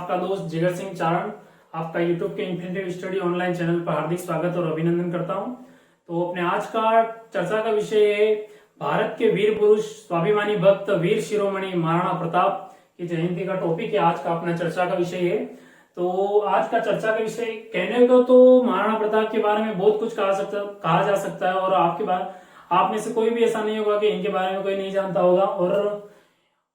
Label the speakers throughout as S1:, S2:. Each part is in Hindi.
S1: आपका दोस्त जिगर सिंह चारण आपका यूट्यूब के इन्फिनिटिव स्टडी ऑनलाइन चैनल पर हार्दिक स्वागत और अभिनंदन करता हूं। तो अपने आज का चर्चा का विषय है भारत के वीर पुरुष स्वाभिमानी भक्त वीर शिरोमणि महाराणा प्रताप की जयंती का टॉपिक है। आज का अपना चर्चा का विषय है। तो आज का चर्चा का विषय कहने को तो महाराणा प्रताप के बारे में बहुत कुछ कहा जा सकता है और आपके बारे आप में से कोई भी ऐसा नहीं होगा कि इनके बारे में कोई नहीं जानता होगा। और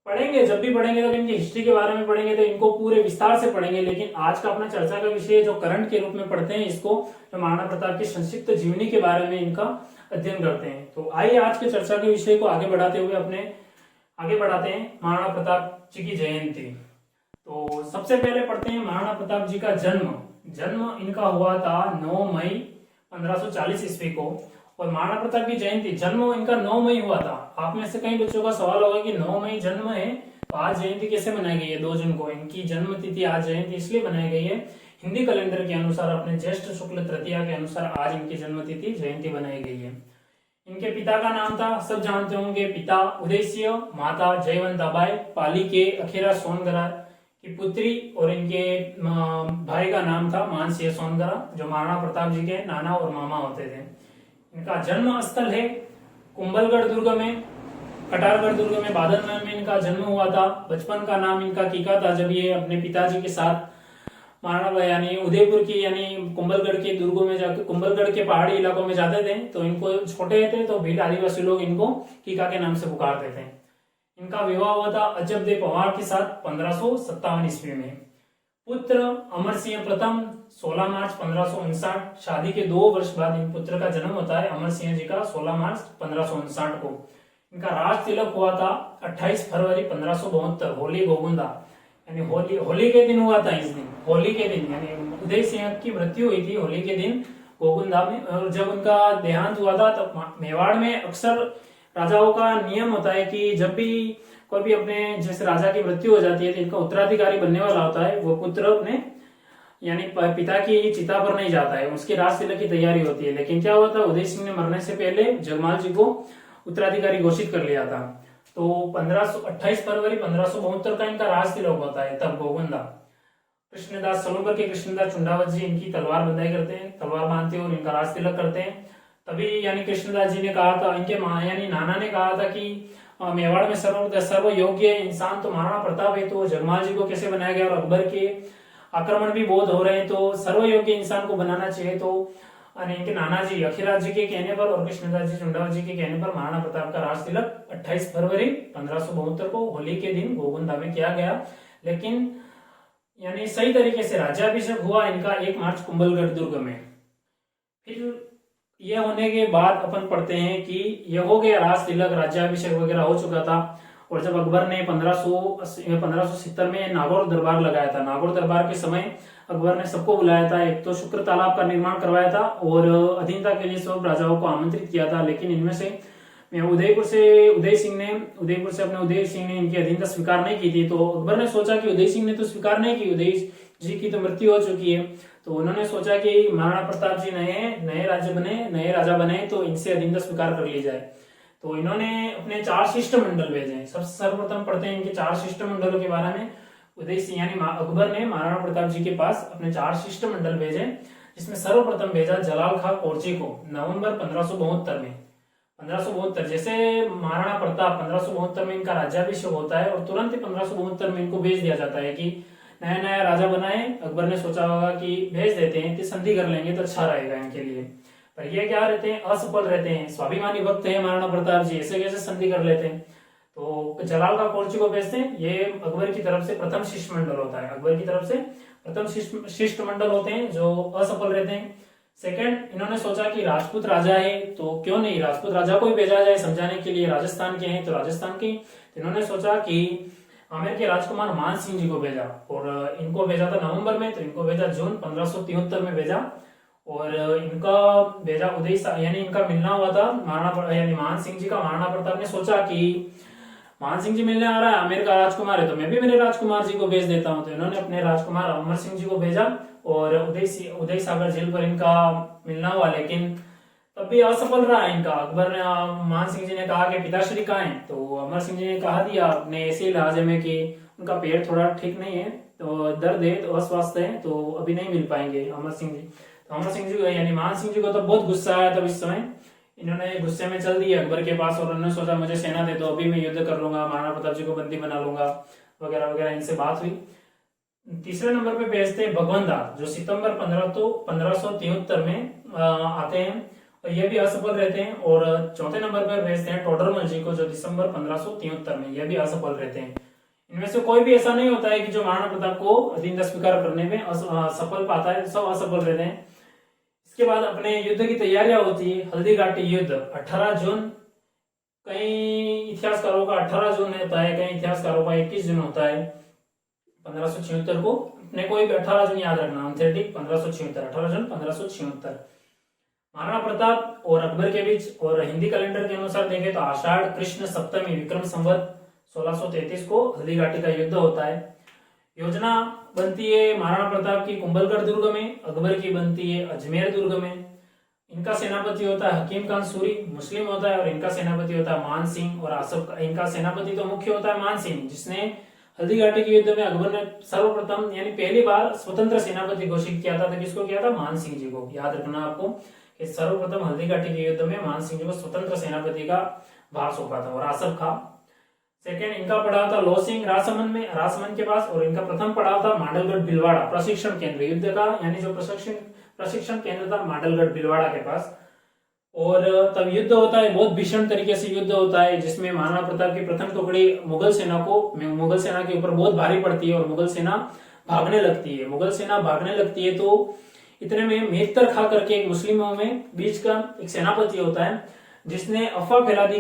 S1: पढ़ेंगे, जब भी पढ़ेंगे तो इनकी हिस्ट्री के बारे में पढ़ेंगे तो इनको पूरे विस्तार से पढ़ेंगे। लेकिन आज का अपना चर्चा का विषय जो करंट के रूप में पढ़ते हैं इसको, जो महाराणा प्रताप की संक्षिप्त जीवनी के बारे में इनका अध्ययन करते हैं। तो आइए आज के चर्चा के विषय को आगे बढ़ाते हुए आगे बढ़ाते हैं महाराणा प्रताप जी की जयंती। तो सबसे पहले पढ़ते हैं महाराणा प्रताप जी का जन्म इनका हुआ था 9 मई 1540 ईस्वी को। और महाराणा प्रताप की जयंती जन्म इनका 9 मई हुआ था। आप में से कई बच्चों का सवाल होगा कि 9 मई जन्म है तो आज जयंती कैसे मनाई गई है 2 जून को। इनकी जन्म तिथि आज जयंती इसलिए मनाई गई है, हिंदी कैलेंडर के अनुसार अपने ज्येष्ठ शुक्ल तृतीया के अनुसार आज इनकी जन्म तिथि जयंती बनाई गई है। इनके पिता का नाम था, सब जानते होंगे, पिता उदय सिंह, माता जयवंताबाई, पाली के अखेरा सोनगरा की पुत्री, और इनके भाई का नाम था मानसिंह सोनगरा जो महाराणा प्रताप जी के नाना और मामा होते थे। इनका जन्म स्थल है कुंभलगढ़ दुर्ग में, कटारगढ़ दुर्ग में, बादलमहल में इनका जन्म हुआ था। बचपन का नाम इनका कीका था। जब ये अपने पिताजी के साथ महाराणा यानी उदयपुर की यानी कुंभलगढ़ के दुर्गों में जाकर कुंभलगढ़ के पहाड़ी इलाकों में जाते थे तो इनको छोटे थे तो भील आदिवासी लोग इनको कीका के नाम से पुकारते थे। इनका विवाह हुआ था अजबदेव पवार के साथ 1557 ईस्वी में। पुत्र अमर सिंह प्रथम 16 मार्च 1559, शादी के 2 वर्ष बाद इन पुत्र का जन्म होता है अमर सिंह जी का 16 मार्च 1559 को। इनका राज तिलक हुआ था 28 फरवरी 1572, होली गोगुंदा यानी होली के दिन हुआ था। इस दिन होली के दिन यानी उदय सिंह की मृत्यु हुई थी होली के दिन गोगुंदा में। और जब उनका देहांत हुआ था तब मेवाड़ में अक्सर राजाओं का नियम होता है कि जब भी कोई भी अपने जैसे राजा की मृत्यु हो जाती है तो इनका उत्तराधिकारी बनने वाला होता है, वो पुत्र अपने यानी पिता की चिता पर नहीं जाता है, उसके राज तिलक की तैयारी होती है। लेकिन क्या हुआ था, उदय सिंह ने मरने से पहले जगमाल जी को उत्तराधिकारी घोषित कर लिया था। तो 28 फरवरी 1572 का इनका राज तिलक होता है तब गोगुंदा। कृष्णदास सलूबर के कृष्णदास चुंडावत जी इनकी तलवार बंधाई करते हैं, तलवार बांधते हैं और इनका राज तिलक करते हैं। तभी यानी कृष्णदास जी ने कहा था, इनके यानी नाना ने कहा था कि मेवाड़ में सर्व योग्य इंसान तो महाराणा प्रताप है, तो जगमाल जी को कैसे बनाया गया और अकबर के आक्रमण भी बहुत हो रहे हैं तो सर्वयोग्य इंसान को बनाना चाहिए। तो इनके नाना जी अखिराज जी के कहने पर और कृष्णदास जी चुंडावत जी के कहने पर महाराणा प्रताप का राज तिलक 28 फरवरी 1572 को होली के दिन गोगुंदा में किया गया। लेकिन यानी सही तरीके से राज्याभिषेक हुआ इनका 1 मार्च कुंभलगढ़ दुर्ग में। फिर यह होने के बाद अपन पढ़ते हैं कि यह हो गया राज तिलक, राज्याभिषेक वगैरह हो चुका था। और जब अकबर ने 1570 में नागौर दरबार लगाया था, नागौर दरबार के समय अकबर ने सबको बुलाया था। एक तो शुक्र तालाब का निर्माण करवाया था और अधीनता के लिए सब राजाओं को आमंत्रित किया था। लेकिन इनमें से उदयपुर से अपने उदय सिंह ने इनकी अधीनता स्वीकार नहीं की थी। तो अकबर ने सोचा कि उदय सिंह ने तो स्वीकार नहीं की, उदय जी की तो मृत्यु हो चुकी है, तो उन्होंने सोचा कि महाराणा प्रताप जी नए राजा बने तो इनसे अधीनता स्वीकार कर ली जाए। तो इन्होंने अपने 4 शिष्टमंडल भेजे। सबसे सर्वप्रथम पढ़ते हैं इनके 4 शिष्टमंडलों के बारे में। उदय सिंह यानी अकबर ने महाराणा प्रताप जी के पास अपने 4 शिष्टमंडल भेजे, जिसमें सर्वप्रथम भेजा जलाल खां कोरची को नवंबर 1572 में। 1572 जैसे महाराणा प्रताप 1572 में इनका राज्याभिषेक होता है और तुरंत ही 1572 में इनको भेज दिया जाता है कि नया नया राजा बनाए। अकबर ने सोचा होगा कि भेज देते हैं कि संधि कर लेंगे तो अच्छा रहेगा इनके लिए, पर ये क्या रहते हैं, असफल रहते हैं। स्वाभिमानी भक्त है महाराणा प्रताप जी, ऐसे कैसे संधि कर लेते हैं। तो जलाल का कोरची को भेजते हैं। ये अकबर की तरफ से प्रथम शिष्टमंडल होता है, अकबर की तरफ से प्रथम शिष्टमंडल होते हैं जो असफल रहते हैं। सेकंड, इन्होंने सोचा कि राजपूत राजा है तो क्यों नहीं राजपूत राजा को ही भेजा जाए समझाने के लिए, राजस्थान के हैं तो राजस्थान के। इन्होंने सोचा कि आमेर के राजकुमार मान सिंह जी को भेजा और इनको भेजा था नवंबर में, तो इनको भेजा जून 1573 में भेजा। और इनका भेजा उदय यानी इनका मिलना हुआ था मान सिंह जी का। महाराणा प्रताप ने सोचा कि मान सिंह जी मिलने आ रहा है, आमेर का राजकुमार है, तो मैं भी मेरे राजकुमार जी को भेज देता हूँ। तो इन्होंने अपने राजकुमार अमर सिंह जी को भेजा और उदय सागर झील पर इनका मिलना हुआ, लेकिन तब भी असफल रहा इनका। अकबर ने मान सिंह जी ने कहा कि पिताश्री कहाँ हैं, तो अमर सिंह जी ने कहा दिया अपने ऐसे लिहाजे में कि उनका पैर थोड़ा ठीक नहीं है, तो दर्द है, तो अस्वस्थ है, तो अभी नहीं मिल पाएंगे अमर सिंह जी। तो अमर सिंह जी यानी मान सिंह जी को तो बहुत गुस्सा आया तब इस समय, इन्होंने गुस्से में चल दिए अकबर के पास और उन्होंने सोचा मुझे सेना दे दो, अभी मैं युद्ध कर लूंगा, महाराणा प्रताप जी को बंदी बना लूंगा वगैरह वगैरह, इनसे बात हुई। तीसरे नंबर पे भेजते हैं भगवंत दास, जो सितंबर 1573 में आते हैं और ये भी असफल रहते हैं। और चौथे नंबर पर भेजते हैं टोडरमल जी को, जो दिसंबर 1573 में, ये भी असफल रहते हैं। इनमें से कोई भी ऐसा नहीं होता है कि जो महाराणा प्रताप को अधीनता स्वीकार करने में सफल पाता है, सब असफल रहते हैं। इसके बाद अपने युद्ध की तैयारियां होती है, हल्दी घाटी युद्ध 18 जून, कई इतिहासकारों का 18 जून होता है, कई इतिहासकारों का 21 जून होता है 1576 को। अपने को भी 18 जून याद रखना, 1576, 18 जून 1576। महाराणा प्रताप और अकबर के बीच, और हिंदी कैलेंडर के अनुसार देखें तो आषाढ़ कृष्ण सप्तमी विक्रम संवत 1633 को हल्दी घाटी का युद्ध होता है। योजना बनती है महाराणा प्रताप की कुंभलगढ़ दुर्ग में, अकबर की बनती है अजमेर दुर्ग में। इनका सेनापति होता है हकीम खान सूरी, मुस्लिम होता है, और इनका सेनापति होता है मान सिंह। और आसफ, इनका सेनापति तो मुख्य होता है मान सिंह, जिसने हल्दी घाटी के युद्ध में अकबर ने सर्वप्रथम यानी पहली बार स्वतंत्र सेनापति घोषित किया था। तो किसको किया था? मान सिंह जी को। याद रखना आपको कि सर्वप्रथम हल्दी घाटी के युद्ध में मान सिंह जी को स्वतंत्र सेनापति का भार सौंपा था। और आसफ खां सेकेंड, इनका पड़ाव था लोसिंग राजसमंद में, राजसमंद के पास। और इनका प्रथम पड़ाव था मांडलगढ़ भिलवाड़ा प्रशिक्षण केंद्र, युद्ध का यानी जो प्रशिक्षण केंद्र था मांडलगढ़ भिलवाड़ा के पास। और तब युद्ध होता है, बहुत भीषण तरीके से युद्ध होता है, जिसमें महाराणा प्रताप की प्रथम टुकड़ी मुगल सेना के ऊपर बहुत भारी पड़ती है और मुगल सेना भागने लगती है। तो इतने में मेहतर खा करके एक मुस्लिमों में बीच का एक सेनापति होता है, जिसने अफवाह फैला दी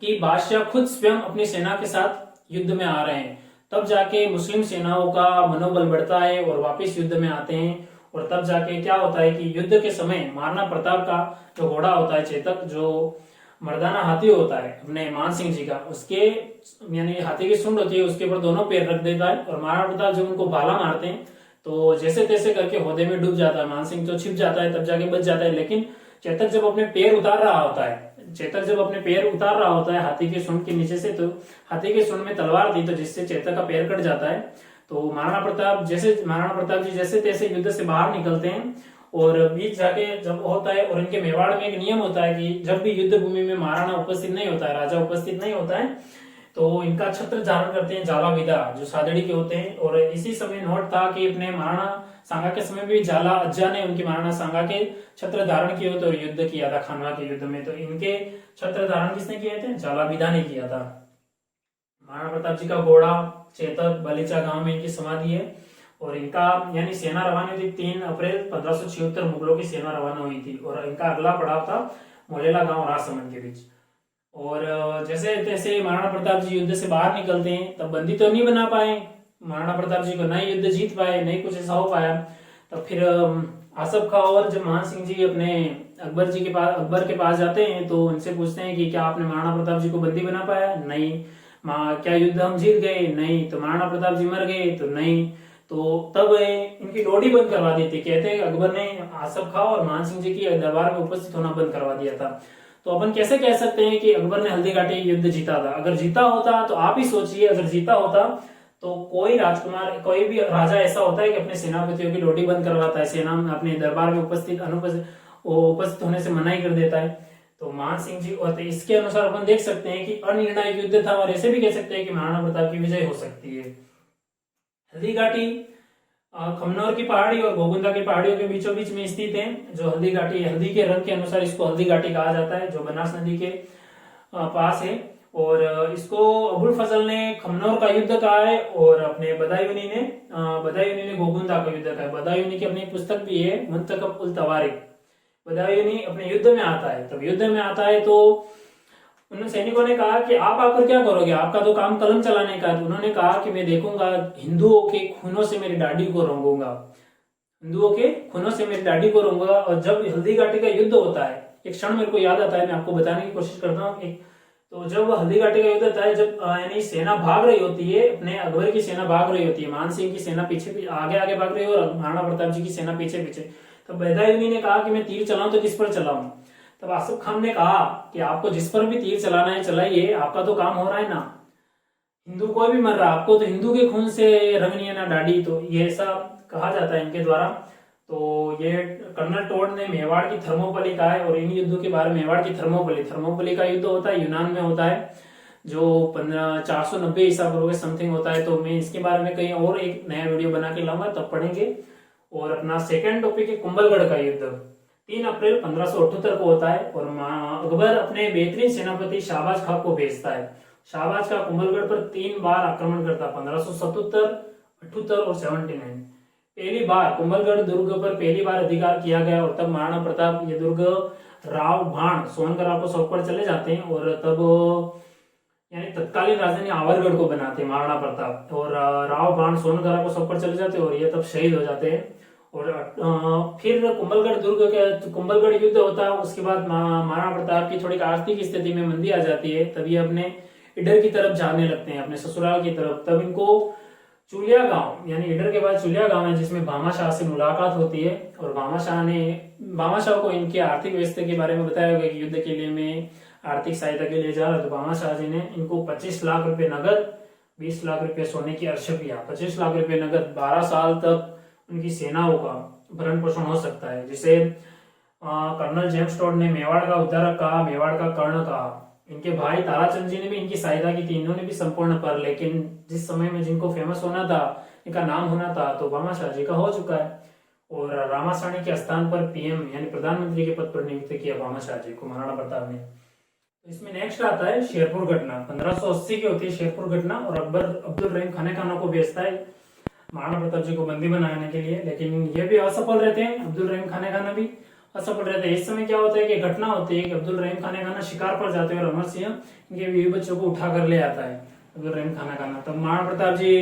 S1: कि बादशाह खुद स्वयं अपनी सेना के साथ युद्ध में आ रहे हैं। तब जाके मुस्लिम सेनाओं का मनोबल बढ़ता है और वापस युद्ध में आते हैं। और तब जाके क्या होता है कि युद्ध के समय महाराणा प्रताप का जो घोड़ा होता है चेतक, जो मर्दाना हाथी होता है अपने मान सिंह जी का, उसके यानी हाथी की सूंड होती है, उसके ऊपर दोनों पैर रख देता है। और महाराणा प्रताप जब उनको भाला मारते हैं तो जैसे तैसे करके हौदे में डूब जाता है, मान सिंह तो छिप जाता है, तब जाके बच जाता है। लेकिन चेतक जब अपने पैर उतार रहा होता है हाथी के सूंड के नीचे से, तो हाथी के सूंड में तलवार थी, तो जिससे चेतक का पैर कट जाता है। तो महाराणा प्रताप जी जैसे तैसे युद्ध से बाहर निकलते हैं और बीच जाके जब होता है। और इनके मेवाड़ में एक नियम होता है कि जब भी युद्ध भूमि में महाराणा उपस्थित नहीं होता है, राजा उपस्थित नहीं होता है, तो इनका छत्र धारण करते हैं जाला विदा, जो सादड़ी के होते हैं। और इसी समय नोट था कि अपने महाराणा सांगा के समय भी जाला अज्जा ने उनकी महाराणा सांगा के छत्र धारण किए होते और युद्ध किया था खानवा के युद्ध में। तो इनके छत्र धारण किसने किए थे? जाला विदा ने किया था। महाराणा प्रताप जी का घोड़ा चेतक बलीचा गांव में इनकी समाधि है। और इनका यानी सेना रवाना हुई थी 3 अप्रैल 1576, मुगलों की सेना रवाना हुई थी। और इनका अगला पड़ाव था मोलेला गांव राजसमंद के बीच। और जैसे तैसे महाराणा प्रताप जी युद्ध से बाहर निकलते हैं, तब बंदी तो नहीं बना पाए महाराणा प्रताप जी को, नहीं युद्ध जीत पाए, नहीं कुछ ऐसा हो पाया। तब फिर आसफ खां और जब मान सिंह जी अपने अकबर के पास जाते हैं, तो उनसे पूछते हैं कि क्या आपने महाराणा प्रताप जी को बंदी बना पाया? नहीं। क्या युद्ध हम जीत गए? नहीं। तो महाराणा प्रताप जी मर गए? तो नहीं। तो तब इनकी डोडी बंद करवा दी थी। कहते हैं अकबर ने आसफ खां और मान सिंह जी की दरबार में उपस्थित होना बंद करवा दिया था। तो अपन कैसे कह सकते हैं कि अकबर ने हल्दी घाटी युद्ध जीता था? अगर जीता होता तो आप ही सोचिए, अगर जीता होता तो कोई राजकुमार, कोई भी राजा ऐसा होता है कि अपने सेनापतियों की डोडी बंद करवाता है, सेना में अपने दरबार में उपस्थित होने से मनाही कर देता है। तो मान सिंह जी, और इसके अनुसार अपन देख सकते हैं कि अनिर्णायक युद्ध था। और ऐसे भी कह सकते हैं कि महाराणा प्रताप की विजय हो सकती है। हल्दी घाटी खमनौर की पहाड़ी और गोगुंदा की पहाड़ियों के बीचों बीच में स्थित है। जो हल्दी घाटी, हल्दी के रंग के अनुसार इसको हल्दी घाटी कहा जाता है, जो बनास नदी के पास है। और इसको अबुल फजल ने खमनौर का युद्ध कहा है और अपने बदायूनी ने गोगुंदा का युद्ध कहा है। बदायूनी की अपनी पुस्तक भी है मुंतखब उल तवारीख। बदायूनी अपने युद्ध में आता है, तब युद्ध में आता है तो उन सैनिकों ने कहा कि आप आकर क्या करोगे, आपका तो काम कलम चलाने का। तो उन्होंने कहा कि मैं देखूंगा, हिंदुओं के खूनों से मेरी दाढ़ी को रंगूंगा, हिंदुओं के खूनों से मेरी दाढ़ी को रंगूंगा। और जब हल्दी घाटी का युद्ध होता है, एक क्षण मेरे को याद आता है, मैं आपको बताने की कोशिश करता हूँ। तो जब हल्दी घाटी का युद्ध होता है, जब यानी सेना भाग रही होती है, अपने अकबर की सेना भाग रही होती है, मान सिंह की सेना पीछे आगे भाग रही है और महाराणा प्रताप जी की सेना पीछे। तो बदायूनी ने कहा कि मैं तीर चलाऊं तो किस पर चलाऊं? तब आसफ खान ने कहा कि आपको जिस पर भी तीर चलाना है चलाइए, आपका तो काम हो रहा है ना। हिंदू कोई भी मर रहा, आपको तो हिंदू के खून से रंग नहीं है ना दाढ़ी, तो ये ऐसा कहा जाता है इनके द्वारा। तो ये कर्नल टोड ने मेवाड़ की थर्मोपली कहा है, और इन युद्धों के बारे में, मेवाड़ की थर्मोपली का युद्ध होता है यूनान में होता है, जो 490 ईसा पूर्व के समथिंग होता है। तो मैं इसके बारे में कहीं और एक नया वीडियो बना के लाऊंगा, तब पढ़ेंगे। और अपना सेकंड टॉपिक है कुंभलगढ़ का युद्ध, 3 अप्रैल 1578 को होता है, और अकबर अपने बेहतरीन सेनापति शाहबाज खां को भेजता है। शाहबाज खां कुंभलगढ़ पर 3 बार आक्रमण करता, 1577, 78 और 79। पहली बार कुंभलगढ़ दुर्ग पर पहली बार अधिकार किया गया, और तब महाराणा प्रताप ये दुर्ग राव भाण सोनगढ़ को सौंप कर चले जाते हैं, और तब यानी तत्कालीन राजधानी आवरगढ़ को बनाते हैं महाराणा प्रताप, और राव बाण सोनगढ़ को सौंप कर चले जाते हैं, और ये तब शहीद हो जाते हैं। और फिर कुंभलगढ़ युद्ध होता है। उसके बाद महाराणा प्रताप की थोड़ी आर्थिक स्थिति में मंदी आ जाती है, तभी अपने इडर की तरफ जाने लगते हैं, अपने ससुराल की तरफ। तब इनको चुलिया गांव, यानी इडर के बाद चुलिया गांव है, जिसमें भामाशाह से मुलाकात होती है, और भामाशाह को इनके आर्थिक व्यवस्था के बारे में बताया गया कि युद्ध के लिए मैं आर्थिक सहायता के लिए जा रहा। तो भामाशाह जी ने इनको 25 लाख रुपए नगद, 20 लाख रुपए सोने की अर्श किया। 25 लाख रुपए नगद, 12 साल तक उनकी सेनाओं का भरण पोषण हो सकता है, जिसे कर्नल जेम्स टोड ने मेवाड़ का उद्धारक कहा, मेवाड़ का कर्ण कहा। इनके भाई ताराचंद जी ने भी इनकी सहायता की थी, इन्होंने भी संपूर्ण पर, लेकिन जिस समय में जिनको फेमस होना था, इनका नाम होना था, तो भामाशाह जी का हो चुका है। और रामासानी के स्थान पर पीएम यानी प्रधानमंत्री के पद पर नियुक्त किया भामाशाह जी को महाराणा प्रताप ने। तो इसमें नेक्स्ट आता है शेरपुर घटना, 1580 की होती है शेरपुर घटना, और अकबर अब्दुल रहीम खाने खाना को भेजता है महाराणा प्रताप जी को बंदी बनाने के लिए, लेकिन ये भी असफल रहते हैं। अब्दुल रहीम खाने खाना भी असफल रहते हैं। इस समय क्या होता है कि घटना होती है कि अब्दुल रहीम खाने खाना शिकार पर जाते हैं, और अमर सिंह इनके बीवी बच्चों को उठा कर ले आता है अब्दुल रहीम खाना खाना। तब महाराणा प्रताप जी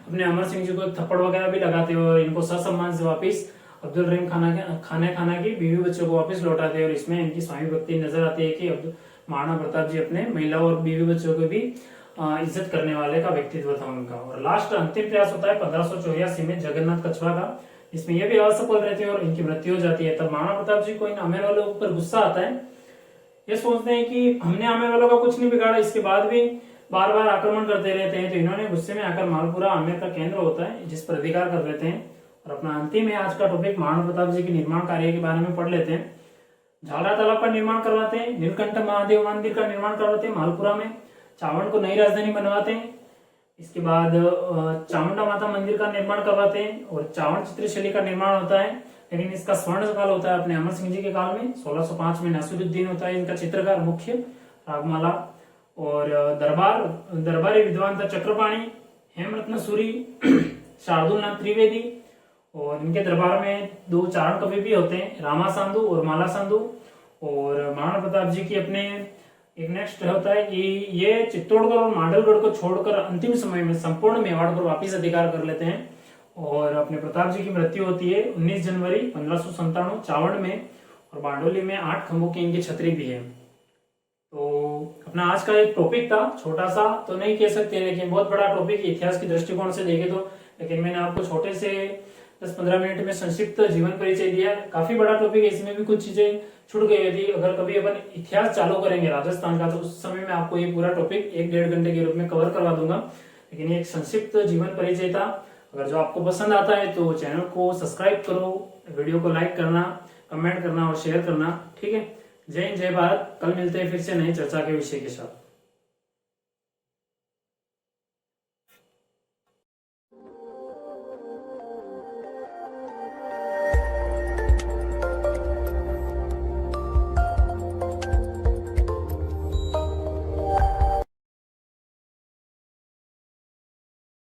S1: अपने अमर सिंह जी को थप्पड़ वगैरह भी लगाते हैं, और इनको ससम्मान से वापिस अब्दुल रहीम खाना की बीवी बच्चों को वापस लौटाते हैं। और इसमें इनकी स्वामी भक्ति नजर आती है कि महाराणा प्रताप जी अपने महिला और बीवी बच्चों को भी इज्जत करने वाले का व्यक्तित्व था उनका। और लास्ट अंतिम प्रयास होता है 1584 में जगन्नाथ कछवा का, इसमें यह भी असफल रहते हैं और इनकी मृत्यु हो जाती है। तब महाराणा प्रताप जी को इन आमेर वालों पर गुस्सा आता है, ये सोचते हैं कि हमने आमेर वालों का कुछ नहीं बिगाड़ा, इसके बाद भी बार बार आक्रमण करते रहते हैं। तो इन्होंने गुस्से में आकर मालपुरा आमेर का केंद्र होता है जिस पर अधिकार कर लेते हैं। और अपना अंतिम है आज का टॉपिक, महाराणा प्रताप जी के निर्माण कार्य के बारे में पढ़ लेते हैं। झालरा तालाब का निर्माण करवाते हैं, नीलकंठ महादेव मंदिर का निर्माण करवाते हैं मालपुरा में, चावड़ को नई राजधानी बनवाते हैं, इसके बाद चामुंडा माता मंदिर का निर्माण करवाते हैं, और चावड़ चित्रशैली का निर्माण होता है। लेकिन इसका स्वर्ण काल होता है अपने अमर सिंह जी के काल में, 1605 में नासिरुद्दीन होता है इनका चित्रकार मुख्य, रागमाला। और दरबारी विद्वान था चक्रपाणी, हेमरत्न सूरी, शार्दुल नाथ त्रिवेदी, और इनके दरबार में 2 चारण कवि भी होते हैं, रामा सांधु और माला सांधु। और महाराणा प्रताप जी की अपने एक नेक्स्ट होता है कि ये चित्तौड़गढ़ और मांडलगढ़ को छोड़कर अंतिम समय में संपूर्ण मेवाड़ पर वापिस अधिकार कर लेते हैं। और अपने प्रताप जी की मृत्यु होती है 19 जनवरी 1597 चावड़ में, और बारडोली में 8 खंभों की इनकी छतरी भी है। तो अपना आज का एक टॉपिक था, छोटा सा तो नहीं कह सकते, लेकिन बहुत बड़ा टॉपिक इतिहास के दृष्टिकोण से देखे तो। लेकिन मैंने आपको छोटे से 10-15 मिनट में संक्षिप्त जीवन परिचय दिया। काफी बड़ा टॉपिक है, इसमें भी कुछ चीजें छूट गई थी। अगर कभी अपन इतिहास चालू करेंगे राजस्थान का, तो उस समय में आपको ये पूरा टॉपिक 1-1.5 घंटे के रूप में कवर करवा दूंगा। लेकिन ये एक संक्षिप्त जीवन परिचय था। अगर जो आपको पसंद आता है तो चैनल को सब्सक्राइब करो, वीडियो को लाइक करना, कमेंट करना और शेयर करना। ठीक है, जय हिंद, जय भारत। कल मिलते हैं फिर से नई चर्चा के विषय के साथ।